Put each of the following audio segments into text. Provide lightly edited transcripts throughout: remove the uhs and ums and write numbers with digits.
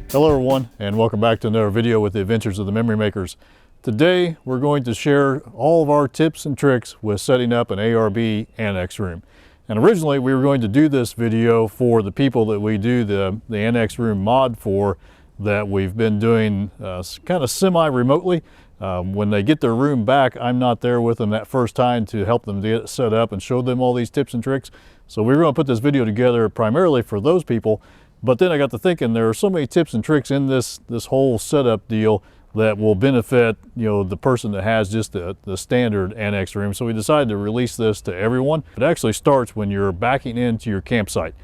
Hello everyone, and welcome back to another video with the Adventures of the Memory Makers. Today we're going to share all of our tips and tricks with setting up an Arb Annex room. And originally we were going to do this video for the people that we do the Annex room mod for, that we've been doing kind of semi-remotely. When they get their room back, I'm not there with them that first time to help them get it set up and show them all these tips and tricks. So we're going to put this video together primarily for those people. But then I got to thinking, there are so many tips and tricks in this whole setup deal that will benefit, the person that has just the standard Annex room. So we decided to release this to everyone. It actually starts when you're backing into your campsite.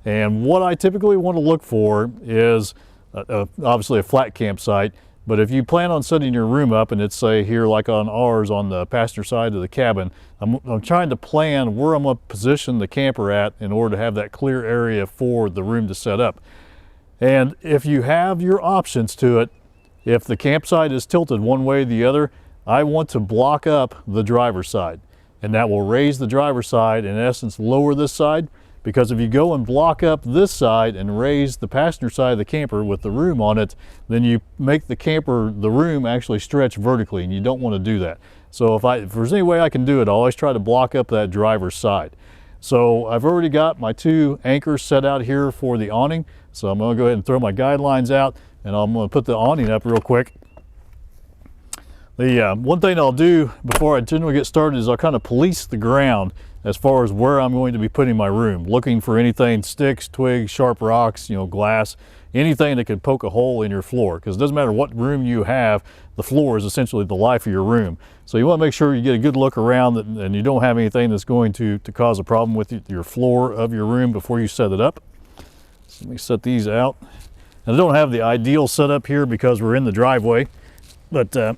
And what I typically want to look for is obviously a flat campsite. But if you plan on setting your room up, and it's say here like on ours on the passenger side of the cabin, I'm trying to plan where I'm going to position the camper at in order to have that clear area for the room to set up. And if you have your options to it, if the campsite is tilted one way or the other, I want to block up the driver's side. And that will raise the driver's side, in essence lower this side. Because if you go and block up this side and raise the passenger side of the camper with the room on it, then you make the room actually stretch vertically, and you don't want to do that. So if there's any way I can do it, I always try to block up that driver's side. So I've already got my two anchors set out here for the awning. So I'm going to go ahead and throw my guidelines out, and I'm going to put the awning up real quick. The one thing I'll do before I generally get started is I'll kind of police the ground as far as where I'm going to be putting my room, looking for anything, sticks, twigs, sharp rocks, glass, anything that could poke a hole in your floor. Because it doesn't matter what room you have, the floor is essentially the life of your room. So you want to make sure you get a good look around and you don't have anything that's going to cause a problem with your floor of your room before you set it up. So let me set these out. And I don't have the ideal setup here because we're in the driveway, but I'm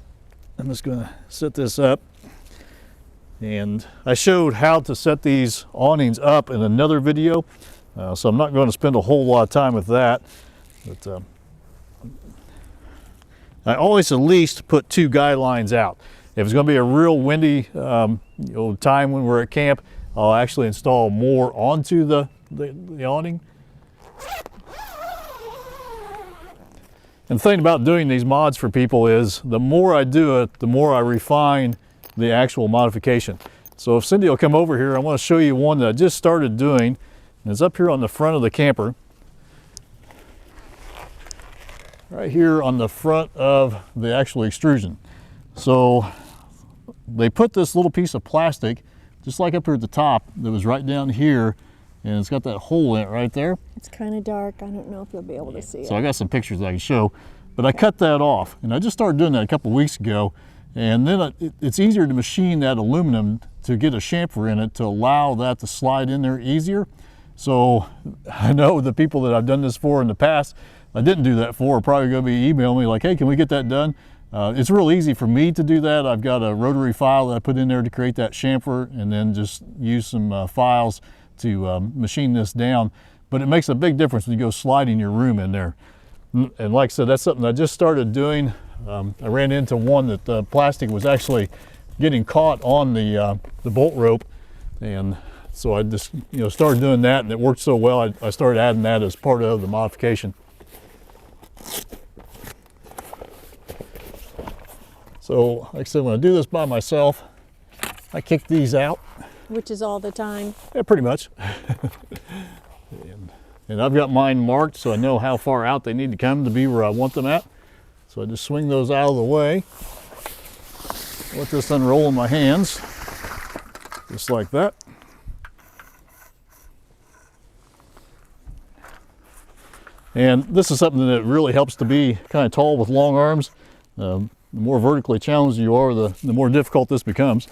just going to set this up. And I showed how to set these awnings up in another video, so I'm not going to spend a whole lot of time with that. But I always at least put two guidelines out. If it's going to be a real windy time when we're at camp, I'll actually install more onto the awning. And the thing about doing these mods for people is the more I do it, the more I refine the actual modification. So if Cindy will come over here, I want to show you one that I just started doing, and it's up here on the front of the camper. Right here on the front of the actual extrusion. So they put this little piece of plastic, just like up here at the top, that was right down here, and it's got that hole in it right there. It's kind of dark. I don't know if you'll be able to see it. So I got some pictures that I can show, but I cut that off, and I just started doing that a couple of weeks ago. And then it's easier to machine that aluminum to get a chamfer in it to allow that to slide in there easier. So I know the people that I've done this for in the past, I didn't do that for, are probably going to be emailing me like, hey, can we get that done? It's real easy for me to do that. I've got a rotary file that I put in there to create that chamfer, and then just use some files to machine this down. But it makes a big difference when you go sliding your room in there. And like I said, that's something I just started doing. I ran into one that the plastic was actually getting caught on the bolt rope, and so I just started doing that, and it worked so well I started adding that as part of the modification. So like I said, when I do this by myself, I kick these out. Which is all the time. Yeah, pretty much. And I've got mine marked so I know how far out they need to come to be where I want them at. So I just swing those out of the way, let this unroll in my hands, just like that. And this is something that really helps to be kind of tall with long arms. The more vertically challenged you are, the more difficult this becomes.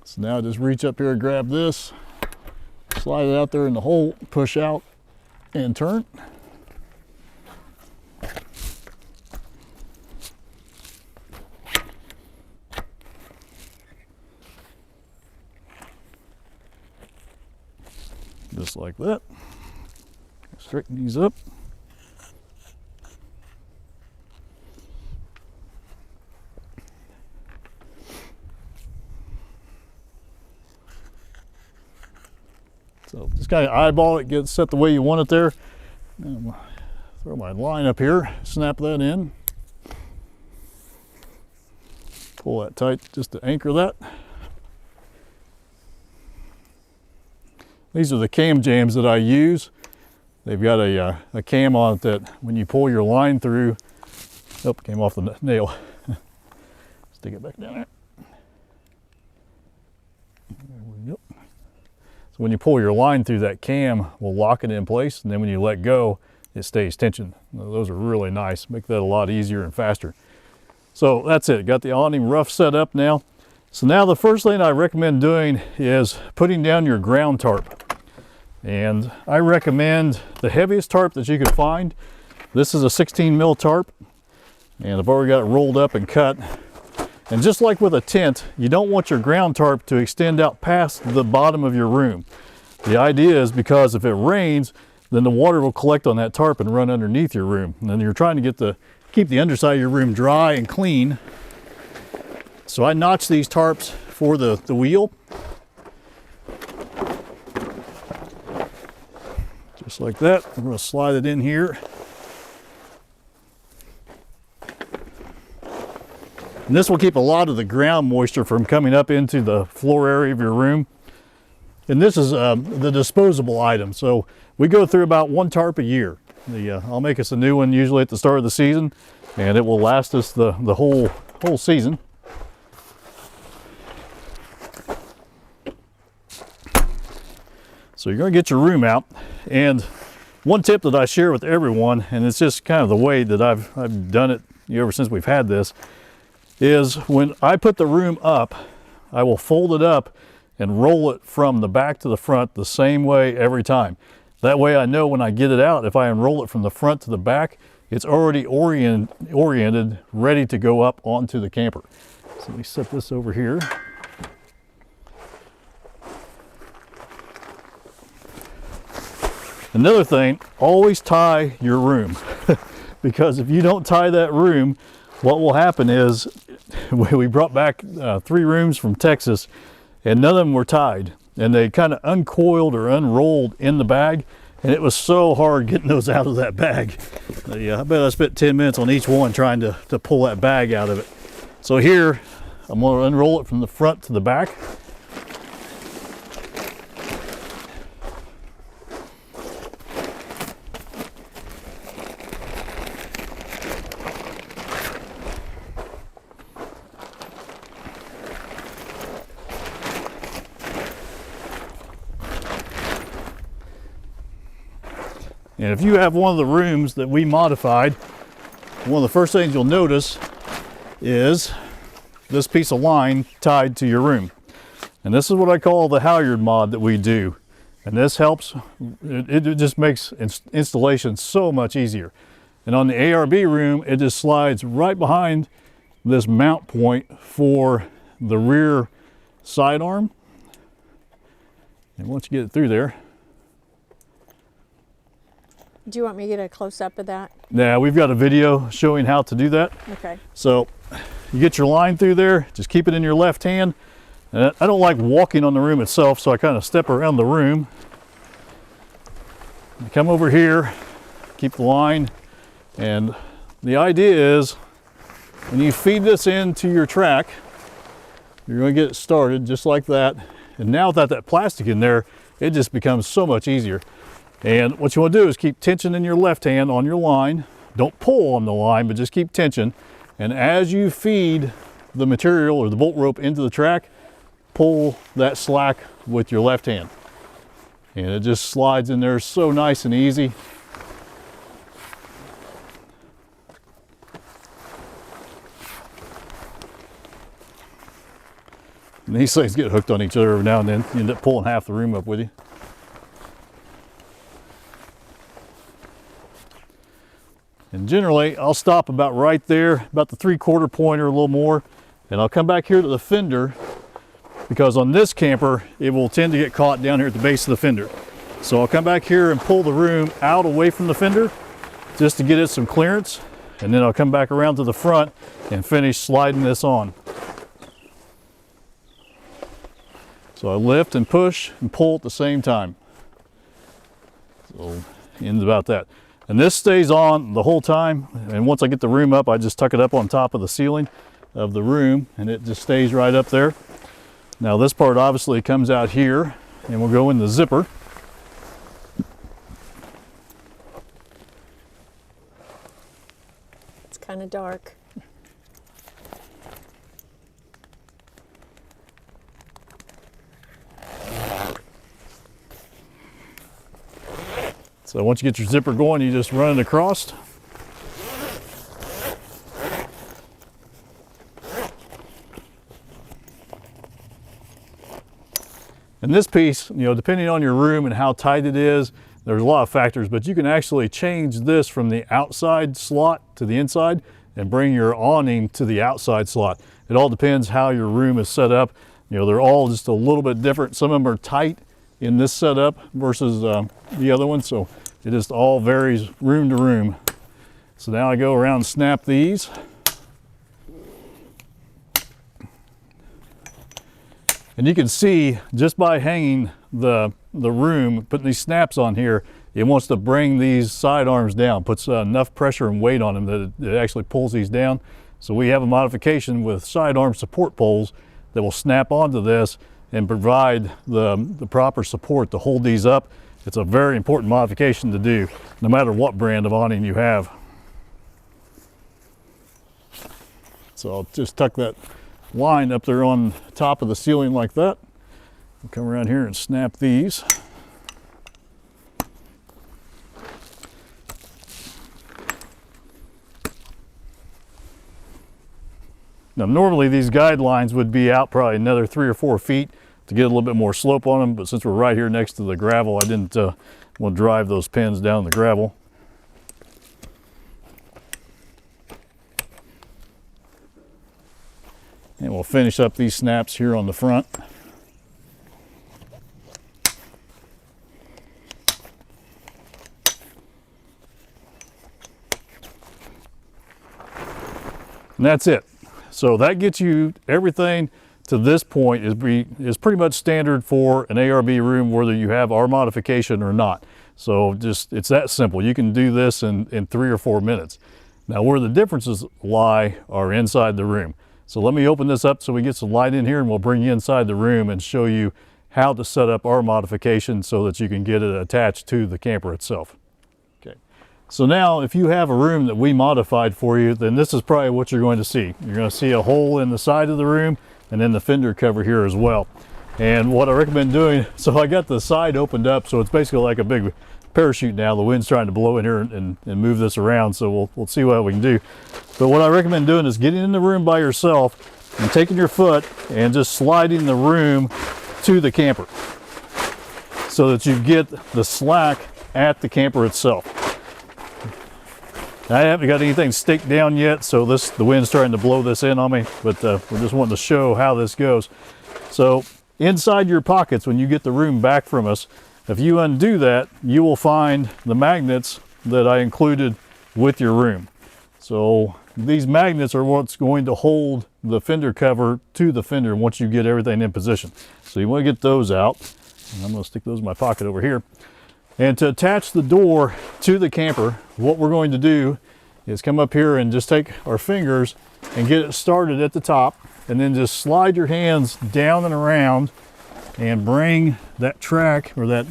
So now I just reach up here and grab this, slide it out there in the hole, push out, and turn. Just like that. Straighten these up. So just kind of eyeball it, get it set the way you want it there. Throw my line up here, snap that in. Pull that tight just to anchor that. These are the CamJams that I use. They've got a cam on it that when you pull your line through, oh, came off the nail. Stick it back down there. There we go. So when you pull your line through, that cam will lock it in place, and then when you let go, it stays tensioned. Those are really nice, make that a lot easier and faster. So that's it, got the awning rough set up now. So now the first thing I recommend doing is putting down your ground tarp. And I recommend the heaviest tarp that you can find. This is a 16 mil tarp, and I've already got it rolled up and cut. And just like with a tent, you don't want your ground tarp to extend out past the bottom of your room. The idea is because if it rains, then the water will collect on that tarp and run underneath your room. And then you're trying to keep the underside of your room dry and clean. So I notch these tarps for the wheel. Just like that. I'm going to slide it in here. And this will keep a lot of the ground moisture from coming up into the floor area of your room. And this is the disposable item. So we go through about one tarp a year. I'll make us a new one usually at the start of the season, and it will last us the whole season. So you're going to get your room out, and one tip that I share with everyone, and it's just kind of the way that I've done it ever since we've had this, is when I put the room up, I will fold it up and roll it from the back to the front the same way every time. That way I know when I get it out, if I unroll it from the front to the back, it's already oriented, ready to go up onto the camper. So let me set this over here. Another thing, always tie your room. Because if you don't tie that room, what will happen is, we brought back 3 rooms from Texas, and none of them were tied. And they kind of uncoiled or unrolled in the bag, and it was so hard getting those out of that bag. I bet I spent 10 minutes on each one trying to pull that bag out of it. So here, I'm going to unroll it from the front to the back. And if you have one of the rooms that we modified, one of the first things you'll notice is this piece of line tied to your room. And this is what I call the halyard mod that we do. And this helps, it just makes installation so much easier. And on the ARB room, it just slides right behind this mount point for the rear sidearm. And once you get it through there, Do you want me to get a close-up of that? yeah, we've got a video showing how to do that. Okay. So you get your line through there, just keep it in your left hand. And I don't like walking on the room itself, so I kind of step around the room. I come over here, keep the line, and the idea is when you feed this into your track, you're going to get it started just like that. And now without that plastic in there, it just becomes so much easier. And what you want to do is keep tension in your left hand on your line. Don't pull on the line, but just keep tension. And as you feed the material or the bolt rope into the track, pull that slack with your left hand. And it just slides in there so nice and easy. And these things get hooked on each other every now and then. You end up pulling half the room up with you. And generally, I'll stop about right there, about the 3/4 point or a little more, and I'll come back here to the fender, because on this camper, it will tend to get caught down here at the base of the fender. So I'll come back here and pull the room out away from the fender, just to get it some clearance, and then I'll come back around to the front and finish sliding this on. So I lift and push and pull at the same time. So ends about that. And this stays on the whole time. And once I get the room up, I just tuck it up on top of the ceiling of the room and it just stays right up there. Now this part obviously comes out here and we'll go in the zipper. It's kind of dark. So once you get your zipper going, you just run it across. And this piece, you know, depending on your room and how tight it is, there's a lot of factors, but you can actually change this from the outside slot to the inside and bring your awning to the outside slot. It all depends how your room is set up. You know, they're all just a little bit different. Some of them are tight in this setup versus the other one, so it just all varies room to room. So now I go around and snap these. And you can see just by hanging the room, putting these snaps on here, it wants to bring these side arms down, puts enough pressure and weight on them that it actually pulls these down. So we have a modification with side arm support poles that will snap onto this and provide the proper support to hold these up. It's a very important modification to do, no matter what brand of awning you have. So I'll just tuck that line up there on top of the ceiling like that. I'll come around here and snap these. Now normally these guidelines would be out probably another 3 or 4 feet to get a little bit more slope on them, but since we're right here next to the gravel, I didn't want to drive those pins down the gravel. And we'll finish up these snaps here on the front. And that's it. So that gets you everything to this point is pretty much standard for an ARB room, whether you have our modification or not. So just, it's that simple. You can do this in 3 or 4 minutes. Now where the differences lie are inside the room. So let me open this up so we get some light in here, and we'll bring you inside the room and show you how to set up our modification so that you can get it attached to the camper itself. Okay. So now if you have a room that we modified for you, then this is probably what you're going to see. You're going to see a hole in the side of the room and then the fender cover here as well. And what I recommend doing, so I got the side opened up, so it's basically like a big parachute now. The wind's trying to blow in here and move this around, so we'll see what we can do. But what I recommend doing is getting in the room by yourself and taking your foot and just sliding the room to the camper so that you get the slack at the camper itself. I haven't got anything staked down yet, so the wind's trying to blow this in on me, but we're just wanting to show how this goes. So inside your pockets, when you get the room back from us, if you undo that, you will find the magnets that I included with your room. So these magnets are what's going to hold the fender cover to the fender once you get everything in position. So you want to get those out. And I'm going to stick those in my pocket over here. And to attach the door to the camper, what we're going to do is come up here and just take our fingers and get it started at the top, and then just slide your hands down and around and bring that track or that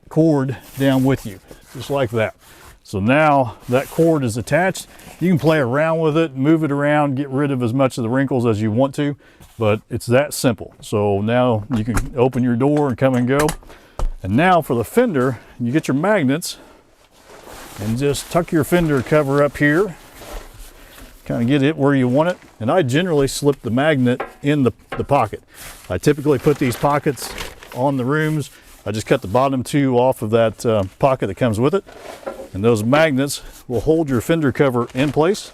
cord down with you, just like that. So now that cord is attached. You can play around with it, move it around, get rid of as much of the wrinkles as you want to, but it's that simple. So now you can open your door and come and go. And now for the fender, you get your magnets and just tuck your fender cover up here, kind of get it where you want it. And I generally slip the magnet in the pocket. I typically put these pockets on the rooms. I just cut the bottom 2 off of that pocket that comes with it. And those magnets will hold your fender cover in place.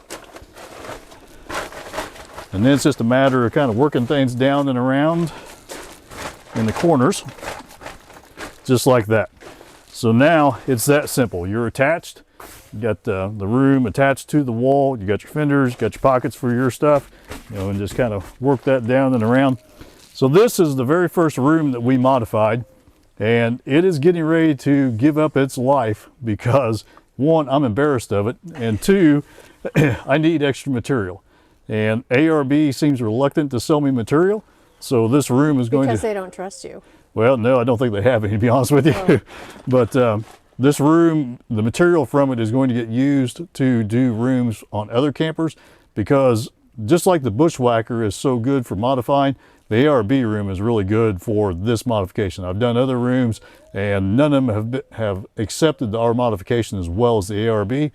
And then it's just a matter of kind of working things down and around in the corners, just like that. So now it's that simple. You're attached. You got the room attached to the wall. You got your fenders, you got your pockets for your stuff, you know, and just kind of work that down and around. So this is the very first room that we modified, and it is getting ready to give up its life because one, I'm embarrassed of it, and two, I need extra material. And ARB seems reluctant to sell me material, so this room is going because to... they don't trust you. Well, no, I don't think they have any, to be honest with you. Oh. But this room, the material from it is going to get used to do rooms on other campers, because just like the Bushwhacker is so good for modifying, the ARB room is really good for this modification. I've done other rooms and none of them have accepted our modification as well as the ARB,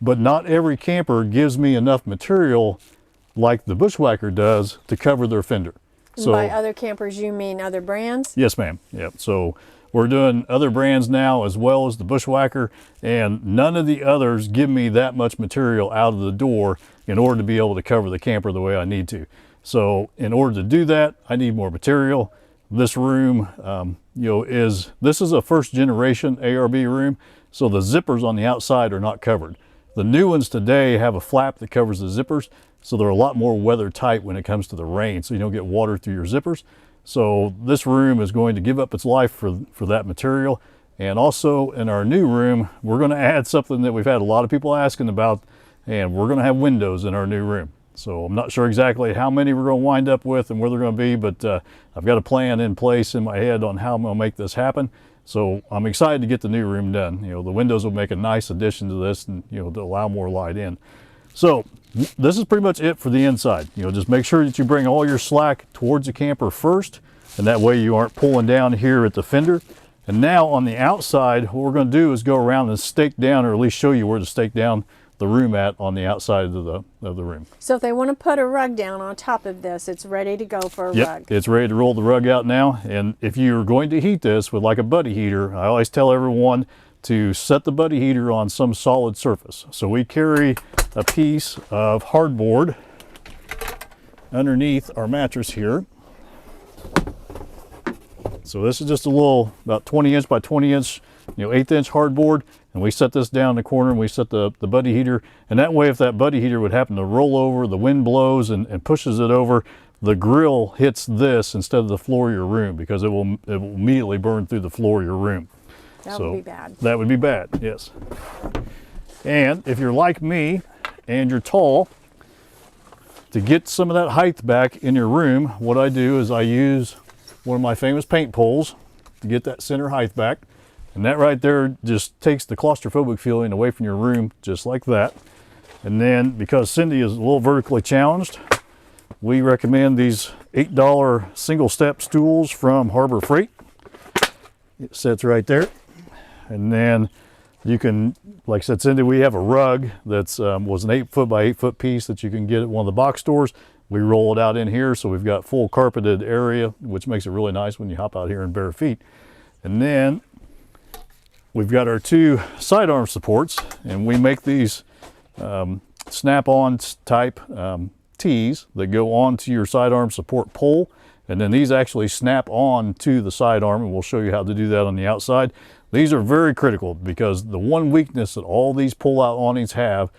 but not every camper gives me enough material like the Bushwhacker does to cover their fender. So, by other campers, you mean other brands? Yes, ma'am. Yep. So we're doing other brands now as well as the Bushwhacker, and none of the others give me that much material out of the door in order to be able to cover the camper the way I need to. So in order to do that, I need more material. This room, this is a first generation ARB room, so the zippers on the outside are not covered. The new ones today have a flap that covers the zippers, so they're a lot more weather tight when it comes to the rain, so you don't get water through your zippers. So this room is going to give up its life for that material. And also in our new room, we're going to add something that we've had a lot of people asking about, and we're going to have windows in our new room. So I'm not sure exactly how many we're going to wind up with and where they're going to be, but I've got a plan in place in my head on how I'm going to make this happen. So I'm excited to get the new room done. The windows will make a nice addition to this, and to allow more light in. So this is pretty much it for the inside. Just make sure that you bring all your slack towards the camper first, and that way you aren't pulling down here at the fender. And now on the outside, what we're going to do is go around and stake down, or at least show you where to stake down the room at on the outside of the room. So if they want to put a rug down on top of this, it's ready to go for a rug. It's ready to roll the rug out now. And if you're going to heat this with like a buddy heater, I always tell everyone to set the buddy heater on some solid surface. So we carry a piece of hardboard underneath our mattress here. So this is just a little about 20 inch by 20 inch, 1/8 inch hardboard, and we set this down in the corner and we set the buddy heater. And that way, if that buddy heater would happen to roll over, the wind blows and pushes it over, the grill hits this instead of the floor of your room, because it will immediately burn through the floor of your room. That would be bad. That would be bad, yes. And if you're like me and you're tall, to get some of that height back in your room, what I do is I use one of my famous paint poles to get that center height back. And that right there just takes the claustrophobic feeling away from your room, just like that. And then, because Cindy is a little vertically challenged, we recommend these $8 single step stools from Harbor Freight. It sits right there. And then you can, like I said, Cindy, we have a rug that's was an 8 foot by 8 foot piece that you can get at one of the box stores. We roll it out in here, so we've got full carpeted area, which makes it really nice when you hop out here in bare feet. And then we've got our 2 sidearm supports, and we make these snap-on type tees that go onto your sidearm support pole. And then these actually snap on to the sidearm, and we'll show you how to do that on the outside. These are very critical, because the one weakness that all these pull-out awnings have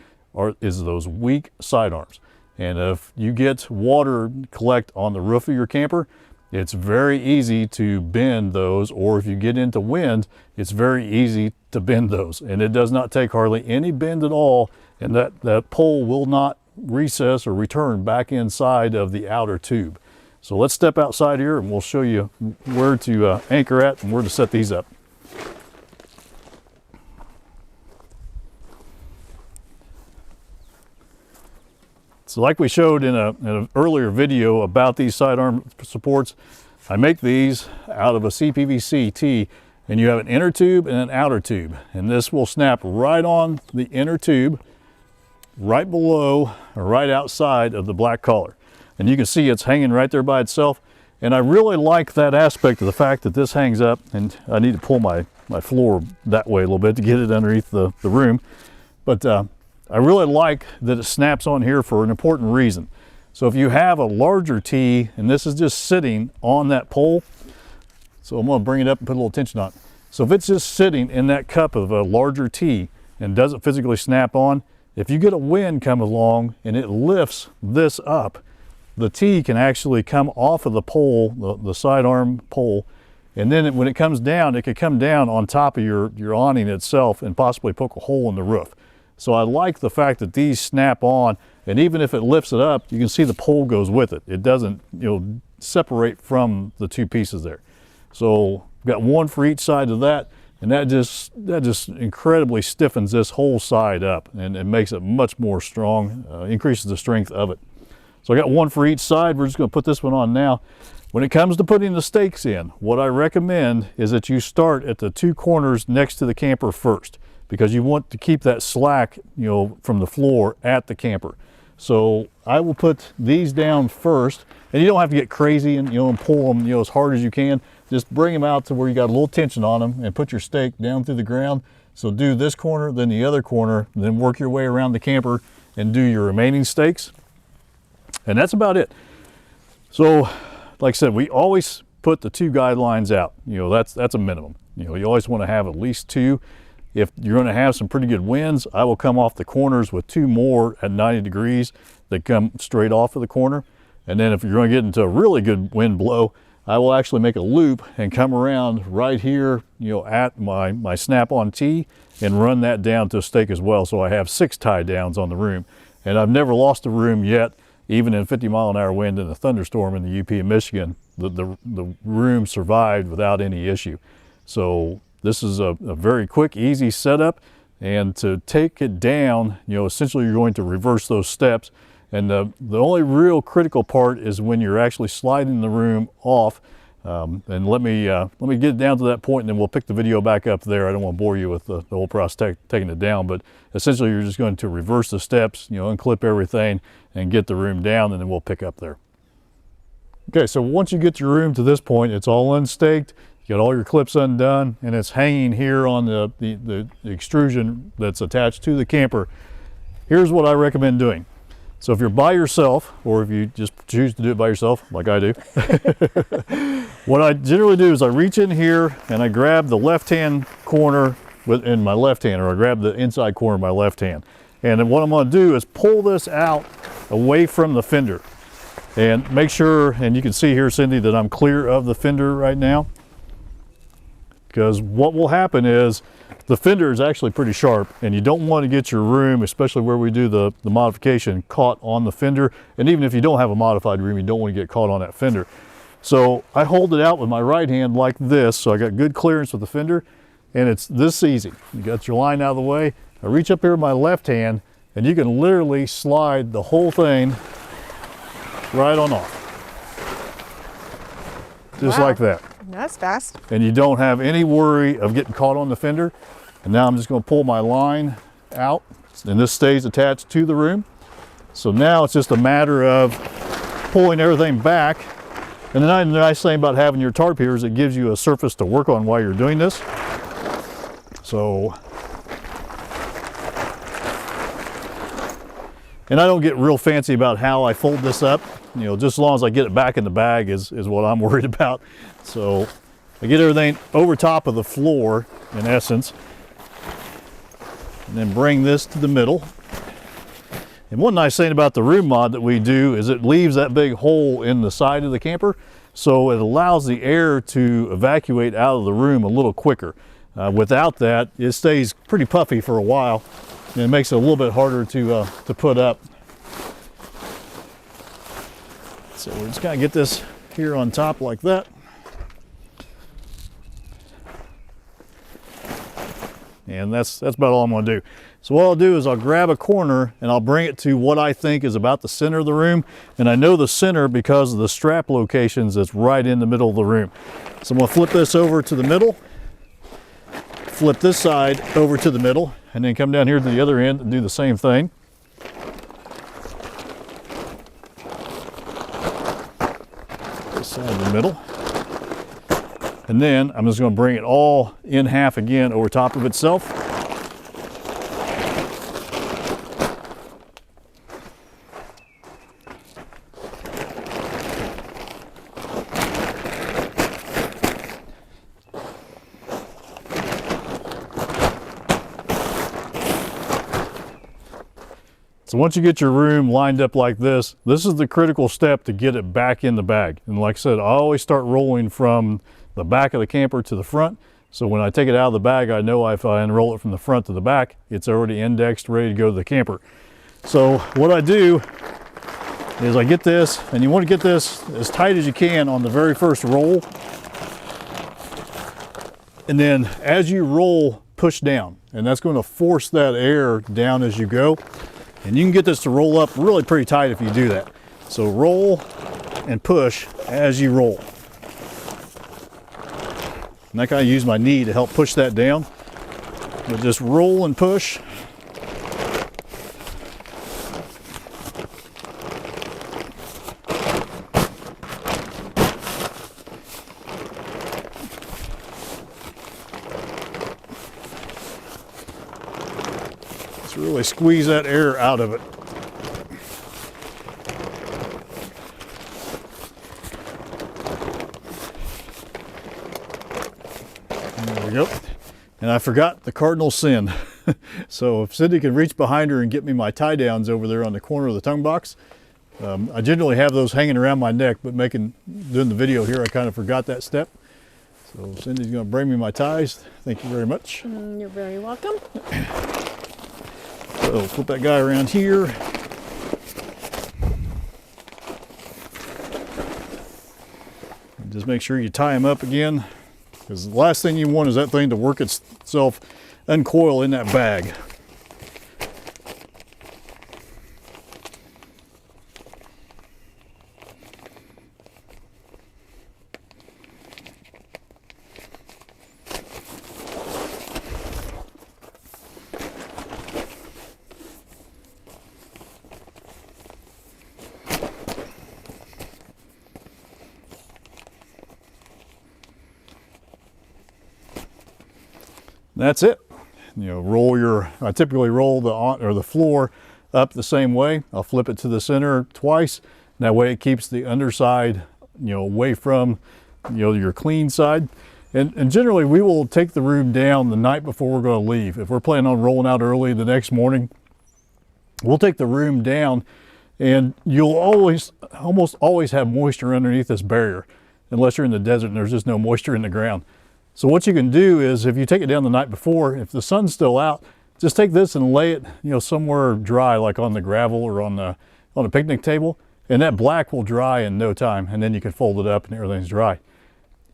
is those weak sidearms. And if you get water collect on the roof of your camper, it's very easy to bend those, or if you get into wind, it's very easy to bend those. And it does not take hardly any bend at all, and that pole will not recess or return back inside of the outer tube. So let's step outside here and we'll show you where to anchor at and where to set these up. So like we showed in an earlier video about these sidearm supports, I make these out of a CPVC tee, and you have an inner tube and an outer tube. And this will snap right on the inner tube, right below or right outside of the black collar. And you can see it's hanging right there by itself. And I really like that aspect of the fact that this hangs up, and I need to pull my floor that way a little bit to get it underneath the room. But I really like that it snaps on here for an important reason. So if you have a larger tee, and this is just sitting on that pole, so I'm going to bring it up and put a little tension on it. So if it's just sitting in that cup of a larger tee and doesn't physically snap on, if you get a wind come along and it lifts this up, the tee can actually come off of the pole, the sidearm pole, And then when it comes down, it could come down on top of your awning itself and possibly poke a hole in the roof. So I like the fact that these snap on, and even if it lifts it up, you can see the pole goes with it. It doesn't, separate from the two pieces there. So got one for each side of that, and that just incredibly stiffens this whole side up, and it makes it much more strong, increases the strength of it. So I got one for each side. We're just going to put this one on now. When it comes to putting the stakes in, what I recommend is that you start at the two corners next to the camper first, because you want to keep that slack, from the floor at the camper. So I will put these down first, and you don't have to get crazy and and pull them as hard as you can. Just bring them out to where you got a little tension on them, and put your stake down through the ground. So do this corner, then the other corner, then work your way around the camper and do your remaining stakes. And that's about it. So like I said, we always put the two guidelines out. That's a minimum. You always want to have at least two. If you're going to have some pretty good winds, I will come off the corners with two more at 90 degrees that come straight off of the corner. And then if you're going to get into a really good wind blow, I will actually make a loop and come around right here, at my snap-on T, and run that down to a stake as well. So I have 6 tie downs on the room. And I've never lost a room yet, even in 50-mile-an-hour wind and a thunderstorm in the UP in Michigan. The room survived without any issue. So this is a very quick, easy setup. And to take it down, essentially you're going to reverse those steps. And the only real critical part is when you're actually sliding the room off. And let me get down to that point, and then we'll pick the video back up there. I don't want to bore you with the whole process taking it down, but essentially you're just going to reverse the steps, unclip everything and get the room down, and then we'll pick up there. Okay, so once you get your room to this point, it's all unstaked. You got all your clips undone, and it's hanging here on the extrusion that's attached to the camper. Here's what I recommend doing. So if you're by yourself, or if you just choose to do it by yourself, like I do, what I generally do is I reach in here and I grab the left-hand corner in my left hand, or I grab the inside corner of my left hand. And then what I'm going to do is pull this out away from the fender. And make sure, and you can see here, Cindy, that I'm clear of the fender right now. Because what will happen is the fender is actually pretty sharp, and you don't want to get your room, especially where we do the modification, caught on the fender. And even if you don't have a modified room, you don't want to get caught on that fender. So I hold it out with my right hand like this, so I got good clearance with the fender, and it's this easy. You got your line out of the way. I reach up here with my left hand, and you can literally slide the whole thing right on off. Just like that. That's fast. And you don't have any worry of getting caught on the fender. And now I'm just going to pull my line out, and this stays attached to the room. So now it's just a matter of pulling everything back. And the nice thing about having your tarp here is it gives you a surface to work on while you're doing this. So, and I don't get real fancy about how I fold this up. Just as long as I get it back in the bag is what I'm worried about. So I get everything over top of the floor, in essence, and then bring this to the middle. And one nice thing about the room mod that we do is it leaves that big hole in the side of the camper, so it allows the air to evacuate out of the room a little quicker. Without that, it stays pretty puffy for a while, and it makes it a little bit harder to put up. So we're just gonna get this here on top like that. And that's about all I'm gonna do. So what I'll do is I'll grab a corner and I'll bring it to what I think is about the center of the room. And I know the center because of the strap locations that's right in the middle of the room. So I'm gonna flip this over to the middle, flip this side over to the middle, and then come down here to the other end and do the same thing. This side in the middle. And then I'm just going to bring it all in half again over top of itself. So once you get your room lined up like this is the critical step to get it back in the bag. And like I said, I always start rolling from the back of the camper to the front. So when I take it out of the bag, I know if I unroll it from the front to the back, it's already indexed, ready to go to the camper. So what I do is I get this, and you want to get this as tight as you can on the very first roll. And then as you roll, push down, and that's going to force that air down as you go. And you can get this to roll up really pretty tight if you do that. So roll and push as you roll. And I kind of use my knee to help push that down. But just roll and push. Just really squeeze that air out of it. There we go. And I forgot the cardinal sin. So if Cindy can reach behind her and get me my tie downs over there on the corner of the tongue box. I generally have those hanging around my neck, but doing the video here, I kind of forgot that step. So Cindy's going to bring me my ties. Thank you very much. You're very welcome. So flip that guy around here. And just make sure you tie him up again, because the last thing you want is that thing to work itself uncoil in that bag. That's it. I typically roll the floor up the same way. I'll flip it to the center twice. That way it keeps the underside, away from, your clean side. And generally we will take the room down the night before we're going to leave. If we're planning on rolling out early the next morning, we'll take the room down, and you'll almost always have moisture underneath this barrier, unless you're in the desert and there's just no moisture in the ground. So what you can do is, if you take it down the night before, if the sun's still out, just take this and lay it, somewhere dry, like on the gravel or on a picnic table, and that black will dry in no time, and then you can fold it up and everything's dry.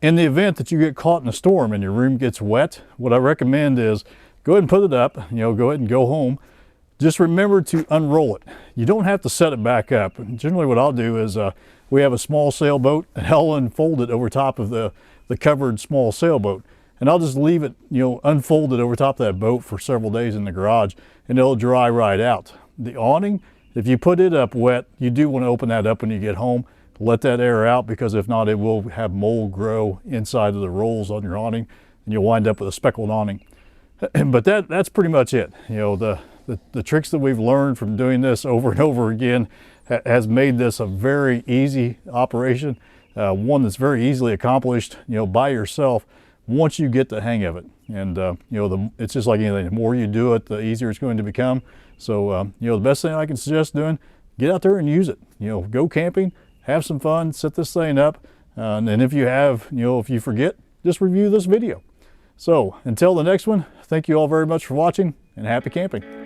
In the event that you get caught in a storm and your room gets wet, what I recommend is go ahead and put it up, go ahead and go home. Just remember to unroll it. You don't have to set it back up. Generally what I'll do is, we have a small sailboat, and I'll unfold it over top of the covered small sailboat, and I'll just leave it unfolded over top of that boat for several days in the garage, and it'll dry right out. The awning, if you put it up wet, you do want to open that up when you get home, let that air out, because if not, it will have mold grow inside of the rolls on your awning, and you'll wind up with a speckled awning. But that's pretty much it. The tricks that we've learned from doing this over and over again has made this a very easy operation. One that's very easily accomplished, by yourself once you get the hang of it. And it's just like anything. The more you do it, the easier it's going to become. So the best thing I can suggest doing, get out there and use it. Go camping, have some fun, set this thing up, and if you forget, just review this video. So until the next one, thank you all very much for watching, and happy camping.